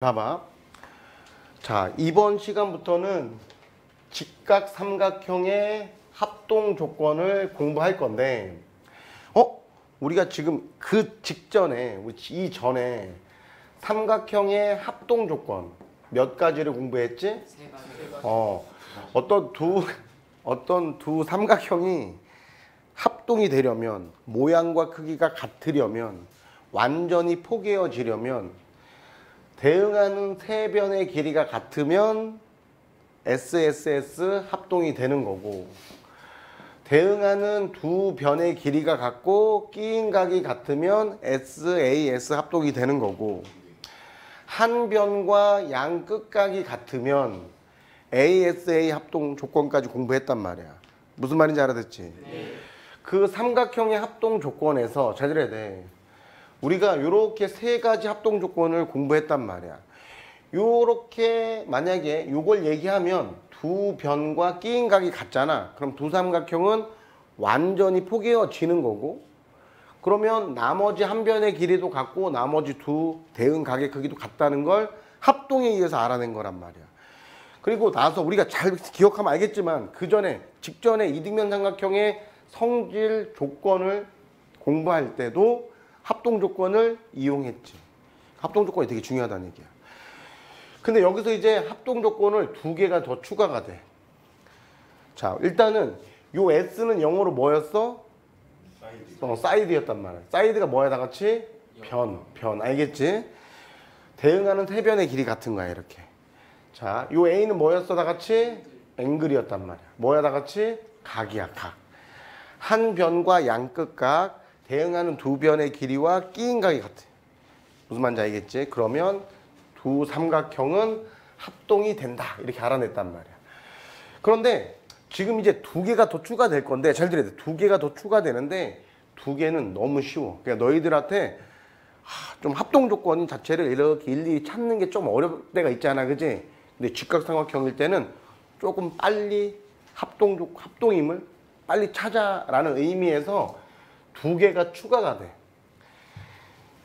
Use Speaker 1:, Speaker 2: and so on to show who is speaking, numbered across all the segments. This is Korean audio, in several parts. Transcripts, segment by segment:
Speaker 1: 봐봐. 자, 이번 시간부터는 직각 삼각형의 합동 조건을 공부할 건데, 우리가 지금 그 직전에, 이전에 삼각형의 합동 조건 몇 가지를 공부했지?
Speaker 2: 세 가지.
Speaker 1: 어떤 두 삼각형이 합동이 되려면, 모양과 크기가 같으려면, 완전히 포개어지려면, 대응하는 세 변의 길이가 같으면 SSS 합동이 되는 거고, 대응하는 두 변의 길이가 같고 끼인 각이 같으면 SAS 합동이 되는 거고, 한 변과 양 끝각이 같으면 ASA 합동 조건까지 공부했단 말이야. 무슨 말인지 알아듣지?
Speaker 2: 네.
Speaker 1: 그 삼각형의 합동 조건에서 잘 들어야 돼. 우리가 이렇게 세 가지 합동 조건을 공부했단 말이야. 요렇게 만약에 요걸 얘기하면 두 변과 끼인 각이 같잖아. 그럼 두 삼각형은 완전히 포개어지는 거고, 그러면 나머지 한 변의 길이도 같고 나머지 두 대응 각의 크기도 같다는 걸 합동에 의해서 알아낸 거란 말이야. 그리고 나서 우리가 잘 기억하면 알겠지만 그 전에 직전에 이등변 삼각형의 성질 조건을 공부할 때도 합동 조건을 이용했지. 합동 조건이 되게 중요하다는 얘기야. 근데 여기서 이제 합동 조건을 두 개가 더 추가가 돼. 자, 일단은 요 S는 영어로 뭐였어? 사이드였단 말이야. 사이드가 뭐야, 다 같이? 변. 알겠지? 대응하는 세 변의 길이 같은 거야, 이렇게. 자, 요 A는 뭐였어, 다 같이? 앵글이었단 말이야. 뭐야, 다 같이? 각이야, 각. 한 변과 양 끝각, 대응하는 두 변의 길이와 끼인 각이 같아. 무슨 말인지 알겠지? 그러면 두 삼각형은 합동이 된다. 이렇게 알아냈단 말이야. 그런데 지금 이제 두 개가 더 추가될 건데, 잘 들어야 돼. 두 개가 더 추가되는데 두 개는 너무 쉬워. 그러니까 너희들한테 좀 합동 조건 자체를 이렇게 일일이 찾는 게 좀 어려울 때가 있잖아, 그지? 근데 직각삼각형일 때는 조금 빨리 합동임을 빨리 찾아라는 의미에서 두 개가 추가가 돼.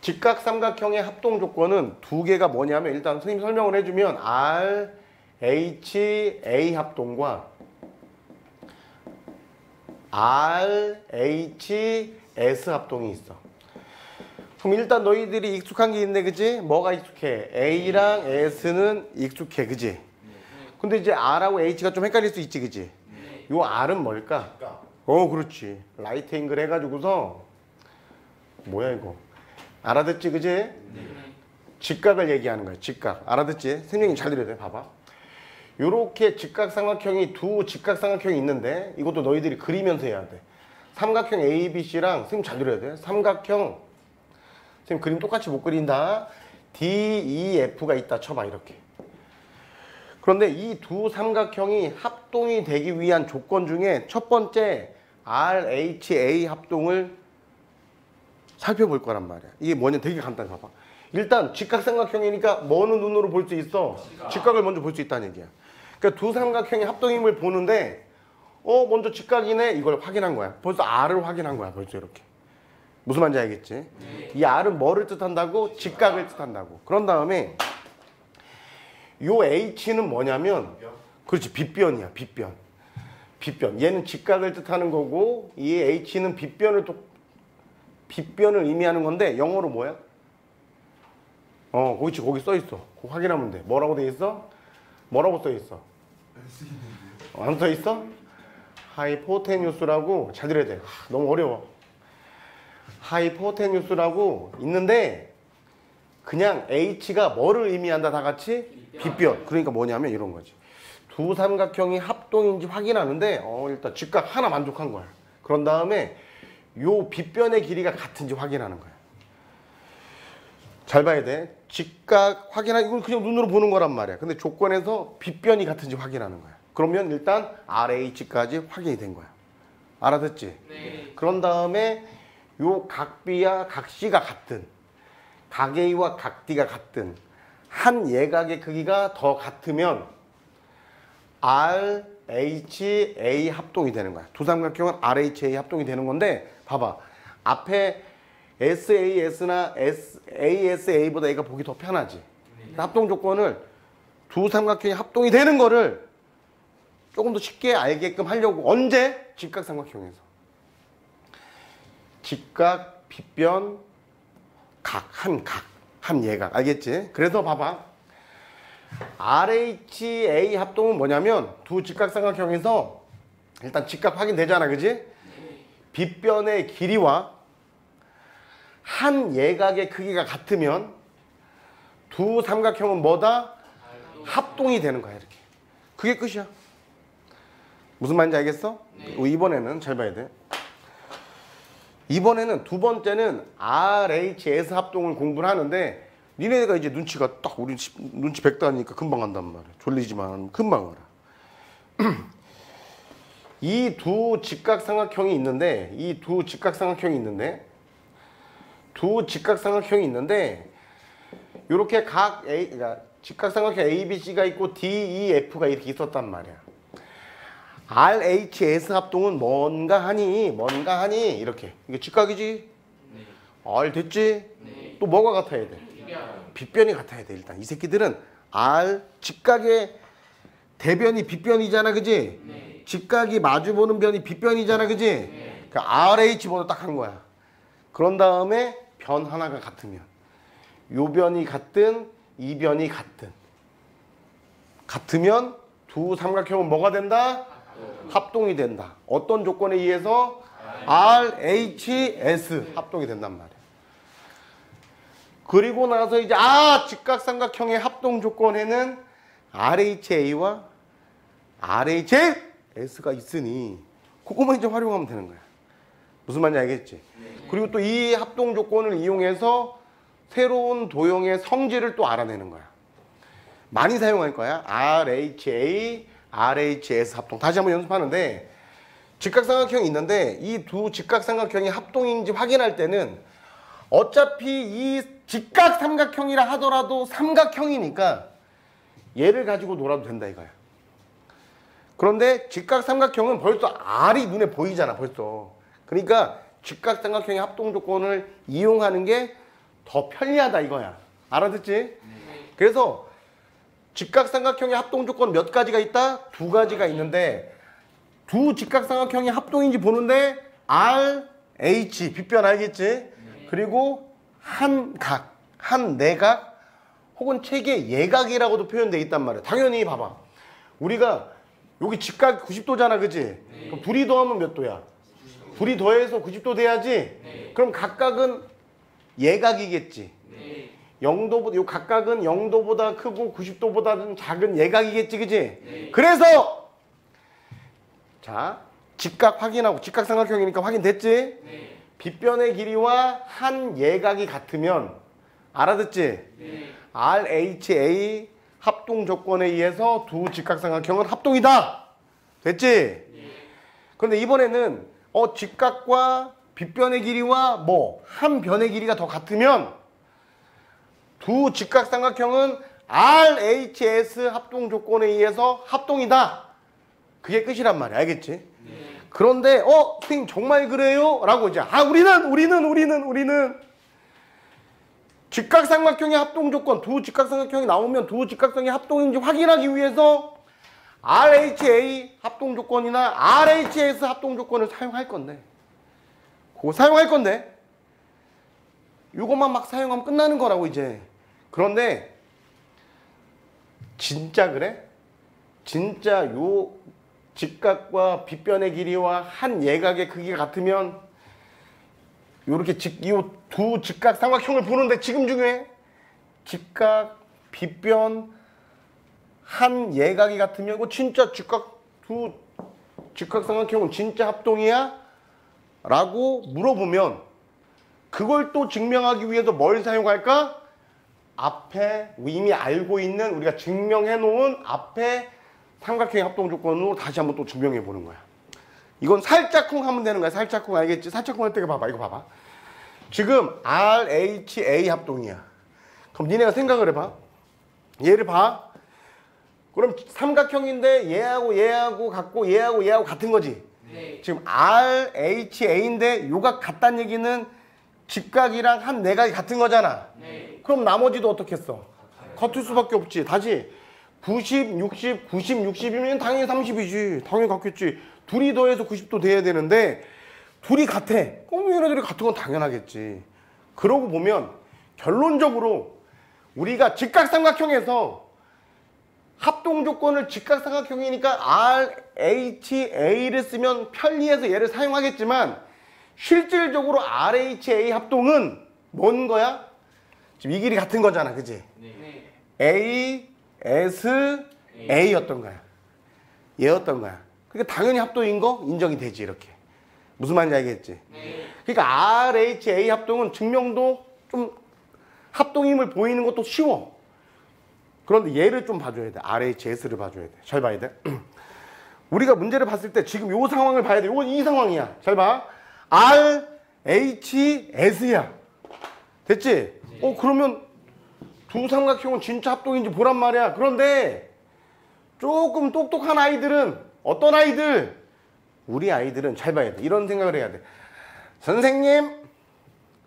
Speaker 1: 직각삼각형의 합동 조건은 두 개가 뭐냐면, 일단 선생님 설명을 해주면 RHA 합동과 RHS 합동이 있어. 그럼 일단 너희들이 익숙한 게 있네, 그지? 뭐가 익숙해? A랑 S는 익숙해, 그지? 근데 이제 R하고 H가 좀 헷갈릴 수 있지, 그지? 요 R은 뭘까? 그렇지. 라이트 앵글 해가지고서 뭐야 이거? 알아듣지, 그지? 직각을 얘기하는 거야, 직각. 알아듣지? 선생님이 잘 들어야 돼, 봐봐. 요렇게 직각삼각형이 두 직각삼각형이 있는데, 이것도 너희들이 그리면서 해야 돼. 삼각형 ABC랑, 선생님 잘 들어야 돼. 삼각형, 선생님 그림 똑같이 못 그린다. DEF가 있다 쳐봐, 이렇게. 그런데 이 두 삼각형이 합동이 되기 위한 조건 중에 첫 번째 RHA 합동을 살펴볼 거란 말이야. 이게 뭐냐, 되게 간단해. 봐봐. 일단 직각삼각형이니까 뭐는 눈으로 볼 수 있어? 직각을 먼저 볼 수 있다는 얘기야. 그러니까 두 삼각형의 합동임을 보는데 먼저 직각이네, 이걸 확인한 거야. 벌써 R을 확인한 거야, 벌써 이렇게. 무슨 말인지 알겠지? 이 R은 뭐를 뜻한다고? 직각을 뜻한다고. 그런 다음에 요 H는 뭐냐면, 그렇지, 빗변이야, 빗변. 얘는 직각을 뜻하는 거고, 이 H는 빗변을 의미하는 건데, 영어로 뭐야? 그렇지, 거기 써 있어. 그거 확인하면 돼. 뭐라고 돼 있어? 뭐라고 써 있어? 안 써 있어? 하이포테뉴스라고. 잘 들어야 돼. 너무 어려워. 하이포테뉴스라고 있는데, 그냥 H가 뭐를 의미한다, 다 같이? 빗변. 그러니까 뭐냐면 이런 거지. 두 삼각형이 합동인지 확인하는데, 일단 직각 하나 만족한 거야. 그런 다음에 요 빗변의 길이가 같은지 확인하는 거야. 잘 봐야 돼. 직각 확인하는, 이건 그냥 눈으로 보는 거란 말이야. 근데 조건에서 빗변이 같은지 확인하는 거야. 그러면 일단 RH까지 확인이 된 거야. 알아듣지?
Speaker 2: 네.
Speaker 1: 그런 다음에 요 각 B와 각 C가 같은, 각 A와 각 D가 같은 한 예각의 크기가 더 같으면 RHA 합동이 되는 거야. 두 삼각형은 RHA 합동이 되는 건데, 봐봐. 앞에 SAS나 ASA보다 얘가 보기 더 편하지. 합동 조건을 두 삼각형이 합동이 되는 거를 조금 더 쉽게 알게끔 하려고. 언제? 직각삼각형에서. 직각, 빗변, 각, 한 예각. 알겠지? 그래서 봐봐. RHA 합동은 뭐냐면 두 직각삼각형에서 일단 직각 확인되잖아. 그지? 빗변의 길이와 한 예각의 크기가 같으면 두 삼각형은 뭐다? 합동이 되는 거야. 이렇게. 그게 끝이야. 무슨 말인지 알겠어? 이번에는 잘 봐야 돼. 이번에는 두 번째는 RHS 합동을 공부를 하는데 니네가 이제 눈치가 딱 우리 눈치 백다니까 금방 간단 말이야. 졸리지만 금방 알아. 이 두 직각삼각형이 있는데 두 직각삼각형이 있는데 이렇게 각 A, 그러니까 직각삼각형 ABC가 있고 DEF가 이렇게 있었단 말이야. RHS 합동은 뭔가 하니 이렇게. 이게 직각이지?
Speaker 2: 네.
Speaker 1: R 됐지?
Speaker 2: 네.
Speaker 1: 또 뭐가 같아야 돼? 빗변이 같아야 돼. 일단 이 새끼들은 직각의 대변이 빗변이잖아. 그지?
Speaker 2: 네.
Speaker 1: 직각이 마주보는 변이 빗변이잖아. 그지?
Speaker 2: 네.
Speaker 1: 그 RH 번호 딱 한 거야. 그런 다음에 변 하나가 같으면 요 변이 같든 이 변이 같으면 두 삼각형은 뭐가 된다? 합동이 된다. 어떤 조건에 의해서? RHS 합동이 된단 말이야. 그리고 나서 이제 직각삼각형의 합동 조건에는 RHA와 RHS가 있으니 그것만 이제 활용하면 되는 거야. 무슨 말인지 알겠지? 그리고 또 이 합동 조건을 이용해서 새로운 도형의 성질을 또 알아내는 거야. 많이 사용할 거야. RHA, RHS 합동. 다시 한번 연습하는데 직각삼각형이 있는데 이 두 직각삼각형이 합동인지 확인할 때는 어차피 이 직각삼각형이라 하더라도 삼각형이니까 얘를 가지고 놀아도 된다 이거야. 그런데 직각삼각형은 벌써 R이 눈에 보이잖아 벌써. 그러니까 직각삼각형의 합동 조건을 이용하는 게 더 편리하다 이거야. 알아듣지? 그래서 직각삼각형의 합동 조건 몇 가지가 있다? 두 가지가 있는데 두 직각삼각형이 합동인지 보는데 R, H, 빗변 알겠지? 그리고 한 각, 한 내각 혹은 책의 예각이라고도 표현되어 있단 말이야. 당연히 봐봐. 우리가 여기 직각 90도잖아. 그지? 그럼 둘이 더하면 몇 도야? 둘이 더해서 90도 돼야지? 그럼 각각은 예각이겠지? 0도보다, 요 각각은 0도보다 크고 90도보다는 작은 예각이겠지, 그지? 그래서 자, 직각 확인하고 직각삼각형이니까 확인됐지? 빗변의 길이와 한 예각이 같으면 알아듣지? RHA 합동 조건에 의해서 두 직각삼각형은 합동이다. 됐지? 그런데 이번에는 직각과 빗변의 길이와 한 변의 길이가 더 같으면 두 직각삼각형은 RHS 합동 조건에 의해서 합동이다. 그게 끝이란 말이야. 알겠지? 그런데 선생님 정말 그래요? 라고 이제 우리는 직각삼각형의 합동 조건, 두 직각삼각형이 나오면 두 직각성이 합동인지 확인하기 위해서 RHA 합동 조건이나 RHS 합동 조건을 사용할 건데 그거 사용할 건데 이것만 막 사용하면 끝나는 거라고 이제. 그런데 진짜 그래? 진짜 요 직각과 빗변의 길이와 한 예각의 크기가 같으면 요렇게 요 두 직각 삼각형을 보는데 지금 중에 직각, 빗변, 한 예각이 같으면 이거 진짜 두 직각 삼각형은 진짜 합동이야? 라고 물어보면 그걸 또 증명하기 위해서 뭘 사용할까? 앞에 이미 알고 있는 우리가 증명해 놓은 앞에 삼각형의 합동 조건으로 다시 한번 또 증명해 보는 거야. 이건 살짝쿵 하면 되는 거야. 살짝쿵 알겠지? 살짝쿵 할 때 봐봐. 이거 봐봐. 지금 RHA 합동이야. 그럼 니네가 생각을 해봐. 얘를 봐. 그럼 삼각형인데 얘하고 같고 얘하고 같은 거지. 지금 RHA인데 요각 같다는 얘기는 직각이랑 한 내각이 같은 거잖아. 그럼 나머지도 어떻게 했어? 같을 수밖에 없지. 다시 90, 60, 90, 60이면 당연히 30이지. 당연히 같겠지. 둘이 더해서 90도 돼야 되는데 둘이 같아. 그럼 얘네들이 같은 건 당연하겠지. 그러고 보면 결론적으로 우리가 직각삼각형에서 합동 조건을 직각삼각형이니까 RHA를 쓰면 편리해서 얘를 사용하겠지만 실질적으로 RHA 합동은 뭔 거야? 지금 이 길이 같은 거잖아, 그지?
Speaker 2: 네.
Speaker 1: A, S, A였던 거야. 얘였던 거야. 그러니까 당연히 합동인 거 인정이 되지, 이렇게. 무슨 말인지 알겠지?
Speaker 2: 네.
Speaker 1: 그러니까 RHA 합동은 증명도 좀 합동임을 보이는 것도 쉬워. 그런데 얘를 좀 봐줘야 돼. RHS를 봐줘야 돼. 잘 봐야 돼. 우리가 문제를 봤을 때 지금 요 상황을 봐야 돼. 요건 이 상황이야. 잘 봐. RHS야. 됐지? 그러면 두 삼각형은 진짜 합동인지 보란 말이야. 그런데 조금 똑똑한 아이들은 어떤 아이들? 우리 아이들은 잘 봐야 돼. 이런 생각을 해야 돼. 선생님,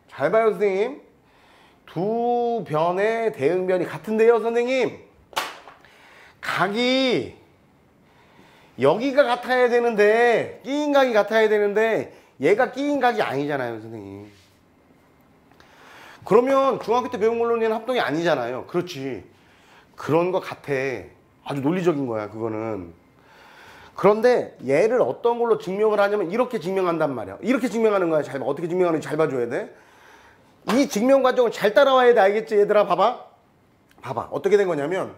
Speaker 1: 잘 봐요, 선생님. 두 변의 대응변이 같은데요, 선생님. 각이 여기가 같아야 되는데 끼인 각이 같아야 되는데 얘가 끼인 각이 아니잖아요, 선생님. 그러면 중학교 때 배운 걸로는 합동이 아니잖아요. 그렇지. 그런 거 같아. 아주 논리적인 거야, 그거는. 그런데 얘를 어떤 걸로 증명을 하냐면 이렇게 증명한단 말이야. 이렇게 증명하는 거야. 잘 봐. 어떻게 증명하는지 잘 봐줘야 돼. 이 증명 과정을 잘 따라와야 돼. 알겠지, 얘들아? 봐봐. 봐봐. 어떻게 된 거냐면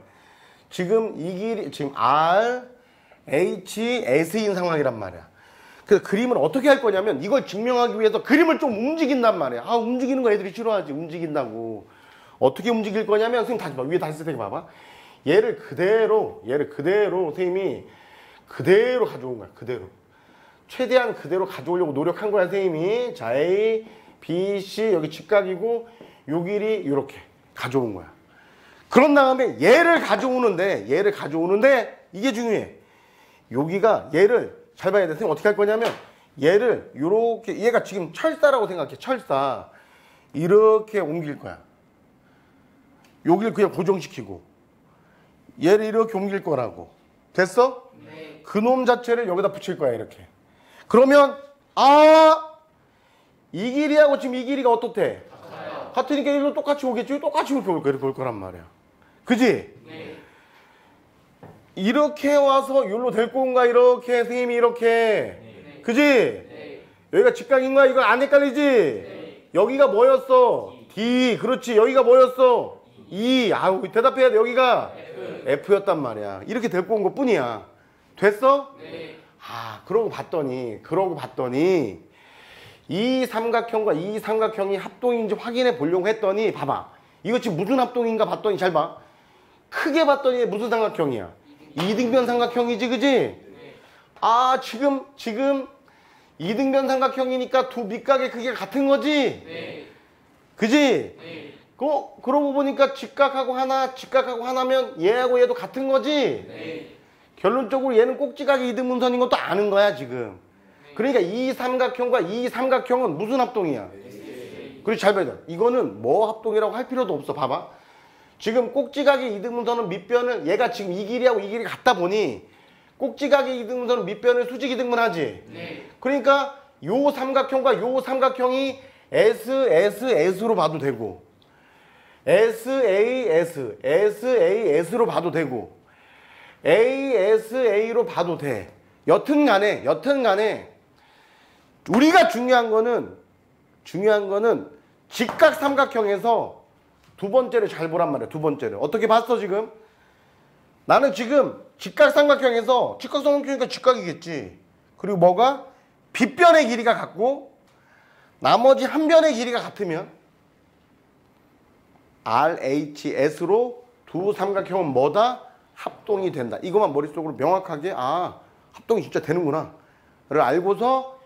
Speaker 1: 지금 이 길이 지금 R, H, S인 상황이란 말이야. 그래서 그림을 어떻게 할 거냐면 이걸 증명하기 위해서 그림을 좀 움직인단 말이야. 움직이는 거 애들이 싫어하지. 움직인다고. 어떻게 움직일 거냐면 선생님 다시 봐. 위에 다시 선생님 봐봐. 얘를 그대로 선생님이 그대로 가져온 거야. 그대로. 최대한 그대로 가져오려고 노력한 거야, 선생님이. 자, A, B, C 여기 직각이고 요 길이 이렇게 가져온 거야. 그런 다음에 얘를 가져오는데 이게 중요해. 여기가 얘를 잘 봐야 돼. 선생님 어떻게 할 거냐면 얘를 요렇게 얘가 지금 철사라고 생각해. 철사. 이렇게 옮길 거야. 여기를 그냥 고정시키고 얘를 이렇게 옮길 거라고. 됐어?
Speaker 2: 네.
Speaker 1: 그놈 자체를 여기다 붙일 거야, 이렇게. 그러면 이 길이하고 지금 이 길이가 어떻대?
Speaker 2: 같아요.
Speaker 1: 같으니까 이리로 똑같이 오겠지? 똑같이 이렇게 올 거란 말이야. 그지?
Speaker 2: 네.
Speaker 1: 이렇게 와서 여기로 데리고 온 거야, 이렇게. 선생님이 이렇게.
Speaker 2: 네.
Speaker 1: 그지?
Speaker 2: 네.
Speaker 1: 여기가 직각인 거야. 이거 안 헷갈리지?
Speaker 2: 네.
Speaker 1: 여기가 뭐였어? D. 그렇지. 여기가 뭐였어? E. 대답해야 돼. 여기가 F였단 말이야. 이렇게 데리고 온 것 뿐이야. 됐어?
Speaker 2: 네.
Speaker 1: 그러고 봤더니 이 삼각형과 이 삼각형이 합동인지 확인해 보려고 했더니 봐봐. 이거 지금 무슨 합동인가 봤더니 잘 봐. 크게 봤더니 무슨 삼각형이야? 이등변 삼각형이지, 그지?
Speaker 2: 네.
Speaker 1: 지금 이등변 삼각형이니까 두 밑각의 크기가 같은 거지?
Speaker 2: 네.
Speaker 1: 그지?
Speaker 2: 네.
Speaker 1: 그러고 보니까 직각하고 하나면 얘하고 얘도 같은 거지?
Speaker 2: 네.
Speaker 1: 결론적으로 얘는 꼭지각의 이등분선인 것도 아는 거야, 지금. 그러니까 이 삼각형과 이 삼각형은 무슨 합동이야? 그리고 잘 봐야 돼. 이거는 뭐 합동이라고 할 필요도 없어. 봐봐. 지금 꼭지각의 이등분선은 밑변을 얘가 지금 이 길이하고 이 길이 같다 보니 꼭지각의 이등분선은 밑변을 수직 이등분하지.
Speaker 2: 네.
Speaker 1: 그러니까 요 삼각형과 요 삼각형이 SSS로 봐도 되고 SAS로 봐도 되고 ASA로 봐도 돼. 여튼 간에 우리가 중요한 거는 직각 삼각형에서 두 번째를 잘 보란 말이야. 두 번째를. 어떻게 봤어, 지금? 나는 지금 직각 삼각형에서 직각 삼각형이니까 직각이겠지. 그리고 뭐가? 빗변의 길이가 같고 나머지 한 변의 길이가 같으면 RHS로 두 삼각형은 뭐다? 합동이 된다. 이것만 머릿속으로 명확하게 합동이 진짜 되는구나 를 알고서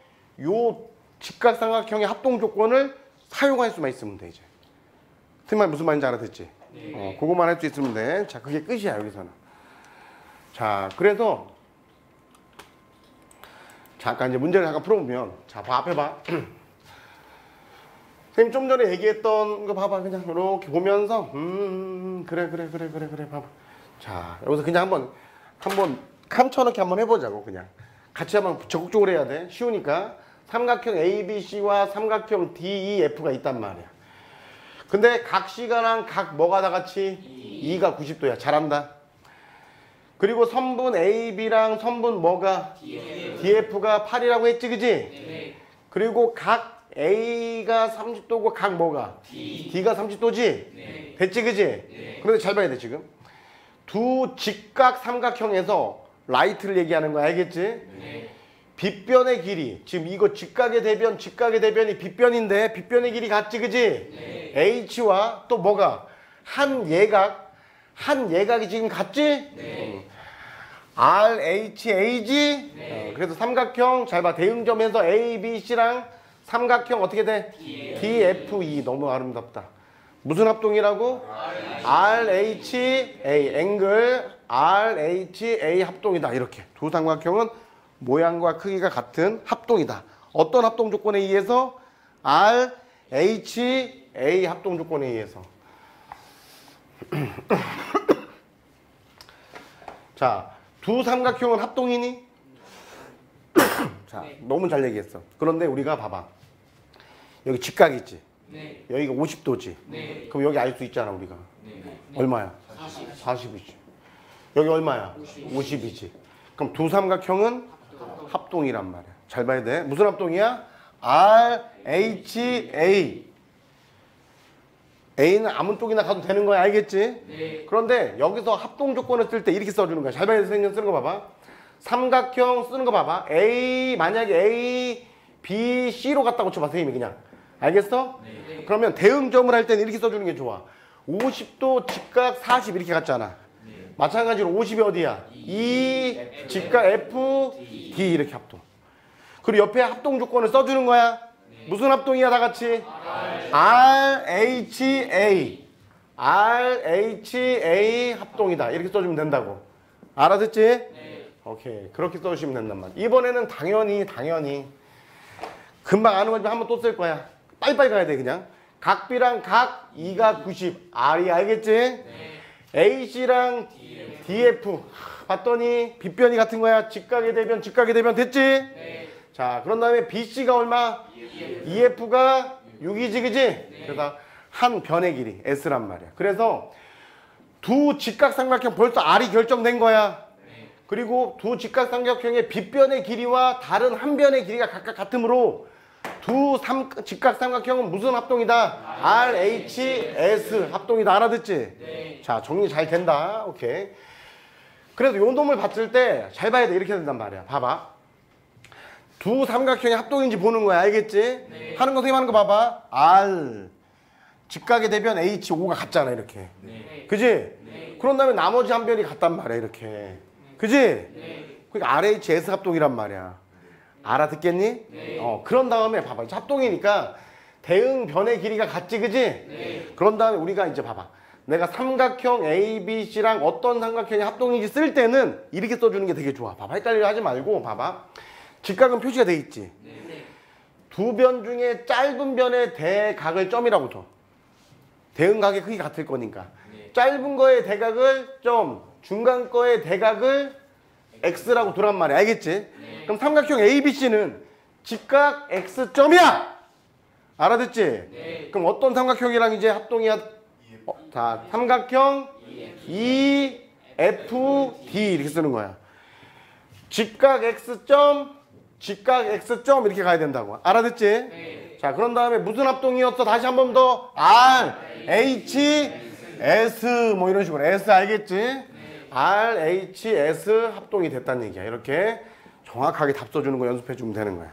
Speaker 1: 요 직각삼각형의 합동 조건을 사용할 수만 있으면 돼. 이제 틀린 무슨 말인지 알아듣지?
Speaker 2: 네.
Speaker 1: 그것만 할 수 있으면 돼. 자, 그게 끝이야, 여기서는. 자, 그래서 잠깐 이제 문제를 잠깐 풀어보면, 자, 앞에 봐. 선생님 좀 전에 얘기했던 거 봐봐. 그냥 이렇게 보면서 그래 봐봐. 자, 여기서 그냥 한번 캄쳐넣기 한번 해보자고. 그냥 같이 한번 적극적으로 해야 돼. 쉬우니까. 삼각형 ABC와 삼각형 DEF가 있단 말이야. 근데 각 C가랑 각 뭐가 다 같이 2가 90도야. 잘한다. 그리고 선분 AB랑 선분 뭐가 DF가 8이라고 했지, 그지?
Speaker 2: 네.
Speaker 1: 그리고 각 A가 30도고 각 뭐가 D가 30도지?
Speaker 2: 네.
Speaker 1: 됐지, 그지? 그런데 잘 봐야 돼, 지금. 두 직각 삼각형에서 라이트를 얘기하는 거야, 알겠지?
Speaker 2: 네.
Speaker 1: 빗변의 길이, 지금 이거 직각의 대변이 빗변인데 빗변의 길이 같지, 그지?
Speaker 2: 네.
Speaker 1: H와 또 뭐가 한 예각이 지금 같지?
Speaker 2: 네.
Speaker 1: RHA지?
Speaker 2: 네.
Speaker 1: 그래서 삼각형 잘 봐. 대응점에서 ABC랑 삼각형 어떻게 돼? DFE. 너무 아름답다. 무슨 합동이라고? RHA. 앵글 RHA 합동이다. 이렇게. 두 삼각형은 모양과 크기가 같은 합동이다. 어떤 합동 조건에 의해서? RHA 합동 조건에 의해서. 자, 두 삼각형은 합동이니? 자, 너무 잘 얘기했어. 그런데 우리가 봐봐. 여기 직각이 있지?
Speaker 2: 네.
Speaker 1: 여기가 50도지?
Speaker 2: 네.
Speaker 1: 그럼 여기 알 수 있잖아, 우리가.
Speaker 2: 네.
Speaker 1: 얼마야? 40이지. 여기 얼마야? 50이지. 그럼 두 삼각형은 합동이란 말이야. 잘 봐야 돼. 무슨 합동이야? RHA. A는 아무 쪽이나 가도 되는 거야. 알겠지?
Speaker 2: 네.
Speaker 1: 그런데 여기서 합동 조건을 쓸 때 이렇게 써주는 거야. 잘 봐야 돼. 선생님 쓰는 거 봐봐. 삼각형 쓰는 거 봐봐. 만약에 A, B, C로 갔다고 쳐봐. 선생님이 그냥. 알겠어?
Speaker 2: 네.
Speaker 1: 그러면 대응점을 할 때는 이렇게 써주는 게 좋아. 50도 직각 40 이렇게 갔잖아. 마찬가지로 50이 어디야? E, 직각 F, D 이렇게 합동. 그리고 옆에 합동 조건을 써주는 거야. 무슨 합동이야 다 같이? RHA. RHA 합동이다. 이렇게 써주면 된다고. 알아듣지?
Speaker 2: 네.
Speaker 1: 오케이. 그렇게 써주시면 된단 말이야. 이번에는 당연히 금방 아는 거지만 한번 또 쓸 거야. 빨리빨리 가야 돼 그냥. 각 B랑 각 E가 90. R이 알겠지?
Speaker 2: 네.
Speaker 1: AC랑 DF. 봤더니 빗변이 같은 거야. 직각의 대변 됐지?
Speaker 2: 네.
Speaker 1: 자, 그런 다음에 BC가 얼마? EF가 6이지, 그지? 그래서 한 변의 길이 S란 말이야. 그래서 두 직각삼각형 벌써 R이 결정된 거야. 그리고 두 직각삼각형의 빗변의 길이와 다른 한 변의 길이가 각각 같으므로 두 직각삼각형은 무슨 합동이다? RHS 합동이다. 알아듣지?
Speaker 2: 네.
Speaker 1: 자, 정리 잘 된다. 오케이. 그래서 요 놈을 봤을 때 잘 봐야 돼. 이렇게 된단 말이야. 봐봐. 두 삼각형이 합동인지 보는 거야. 알겠지?
Speaker 2: 네.
Speaker 1: 하는 거 선생님 하는 거 봐봐. R 직각의 대변 H, O가 같잖아. 이렇게.
Speaker 2: 네.
Speaker 1: 그지?
Speaker 2: 네.
Speaker 1: 그런 다음에 나머지 한 변이 같단 말이야. 이렇게. 그지?
Speaker 2: 네.
Speaker 1: 그러니까 RHS 합동이란 말이야. 알아듣겠니?
Speaker 2: 네.
Speaker 1: 그런 다음에 봐봐. 이제 합동이니까 대응 변의 길이가 같지, 그지?
Speaker 2: 네.
Speaker 1: 그런 다음에 우리가 이제 봐봐. 내가 삼각형 ABC랑 어떤 삼각형이 합동인지 쓸 때는 이렇게 써주는 게 되게 좋아. 봐봐. 헷갈리려 하지 말고 봐봐. 직각은 표시가 돼 있지.
Speaker 2: 네.
Speaker 1: 두 변 중에 짧은 변의 대각을 점이라고 둬. 대응각의 크기 같을 거니까.
Speaker 2: 네.
Speaker 1: 짧은 거의 대각을 점, 중간 거의 대각을 X라고 두란 말이야. 알겠지?
Speaker 2: 네.
Speaker 1: 그럼 삼각형 ABC는 직각 X점이야! 알아듣지?
Speaker 2: 네.
Speaker 1: 그럼 어떤 삼각형이랑 이제 합동이야? 자, 삼각형 EFD 이렇게 쓰는 거야. 직각 X점, 직각 X점 이렇게 가야 된다고. 알아듣지?
Speaker 2: 네.
Speaker 1: 자, 그런 다음에 무슨 합동이었어? 다시 한 번 더. R, H, S 뭐 이런 식으로. S 알겠지? R, H, S 합동이 됐다는 얘기야. 이렇게 정확하게 답 써주는 거 연습해 주면 되는 거야.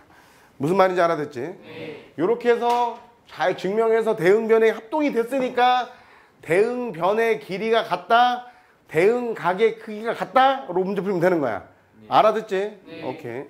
Speaker 1: 무슨 말인지 알아듣지?
Speaker 2: 네.
Speaker 1: 이렇게 해서 잘 증명해서 대응변의 합동이 됐으니까 대응변의 길이가 같다, 대응각의 크기가 같다로 문제 풀면 되는 거야. 알아듣지?
Speaker 2: 네.
Speaker 1: 오케이.